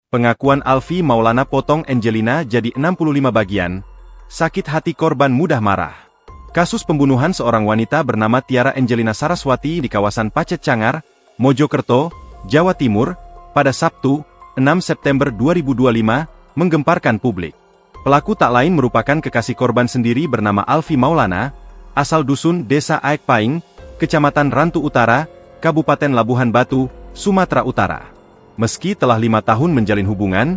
Pengakuan Alfi Maulana potong Angelina jadi 65 bagian. Sakit hati korban mudah marah. Kasus pembunuhan seorang wanita bernama Tiara Angelina Saraswati di kawasan Pacet Cangar, Mojokerto, Jawa Timur, pada Sabtu, 6 September 2025, menggemparkan publik. Pelaku tak lain merupakan kekasih korban sendiri bernama Alfi Maulana, asal dusun Desa Aek Paing, Kecamatan Rantu Utara, Kabupaten Labuhan Batu, Sumatera Utara. Meski telah 5 tahun menjalin hubungan,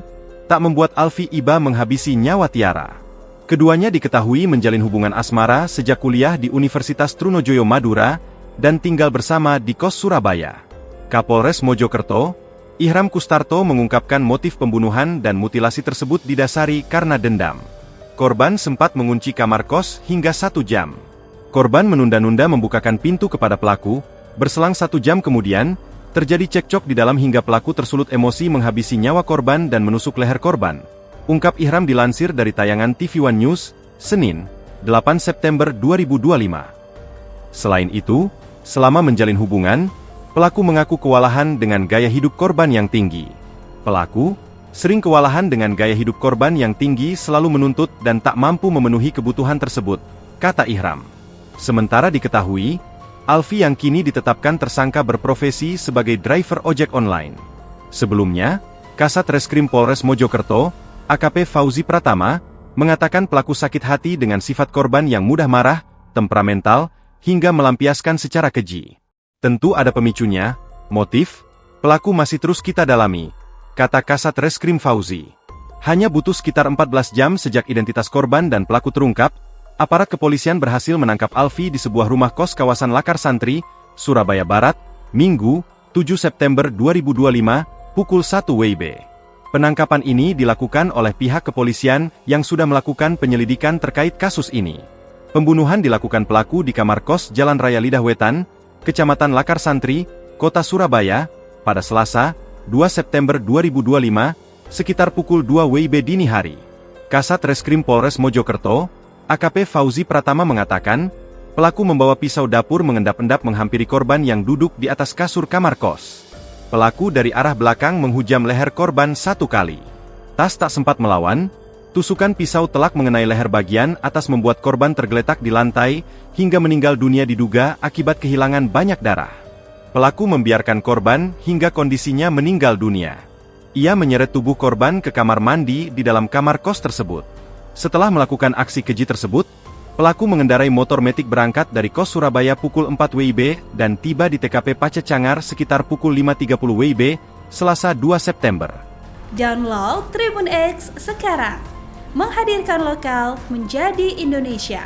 tak membuat Alfi iba menghabisi nyawa Tiara. Keduanya diketahui menjalin hubungan asmara sejak kuliah di Universitas Trunojoyo Madura, dan tinggal bersama di kos Surabaya. Kapolres Mojokerto, Ihram Kustarto mengungkapkan motif pembunuhan dan mutilasi tersebut didasari karena dendam. Korban sempat mengunci kamar kos hingga 1 jam. Korban menunda-nunda membukakan pintu kepada pelaku, berselang 1 jam kemudian, terjadi cekcok di dalam hingga pelaku tersulut emosi menghabisi nyawa korban dan menusuk leher korban. Ungkap Ihram dilansir dari tayangan TV One News, Senin, 8 September 2025. Selain itu, selama menjalin hubungan, pelaku mengaku kewalahan dengan gaya hidup korban yang tinggi. Pelaku sering kewalahan dengan gaya hidup korban yang tinggi selalu menuntut dan tak mampu memenuhi kebutuhan tersebut, kata Ihram. Sementara diketahui, Alfi yang kini ditetapkan tersangka berprofesi sebagai driver ojek online. Sebelumnya, Kasat Reskrim Polres Mojokerto, AKP Fauzi Pratama, mengatakan pelaku sakit hati dengan sifat korban yang mudah marah, temperamental, hingga melampiaskan secara keji. Tentu ada pemicunya, motif, pelaku masih terus kita dalami, kata Kasat Reskrim Fauzi. Hanya butuh sekitar 14 jam sejak identitas korban dan pelaku terungkap, aparat kepolisian berhasil menangkap Alfi di sebuah rumah kos kawasan Lakar Santri, Surabaya Barat, Minggu, 7 September 2025, pukul 1 WIB. Penangkapan ini dilakukan oleh pihak kepolisian yang sudah melakukan penyelidikan terkait kasus ini. Pembunuhan dilakukan pelaku di kamar kos Jalan Raya Lidah Wetan, Kecamatan Lakar Santri, Kota Surabaya, pada Selasa, 2 September 2025, sekitar pukul 2 WIB dini hari. Kasat Reskrim Polres Mojokerto, AKP Fauzi Pratama mengatakan, pelaku membawa pisau dapur mengendap-endap menghampiri korban yang duduk di atas kasur kamar kos. Pelaku dari arah belakang menghujam leher korban 1 kali. Tas tak sempat melawan, tusukan pisau telak mengenai leher bagian atas membuat korban tergeletak di lantai, hingga meninggal dunia diduga akibat kehilangan banyak darah. Pelaku membiarkan korban hingga kondisinya meninggal dunia. Ia menyeret tubuh korban ke kamar mandi di dalam kamar kos tersebut. Setelah melakukan aksi keji tersebut, pelaku mengendarai motor metik berangkat dari kos Surabaya pukul 4 WIB dan tiba di TKP Pacet Cangar sekitar pukul 5.30 WIB, Selasa 2 September. Download Tribun X sekarang, menghadirkan lokal menjadi Indonesia.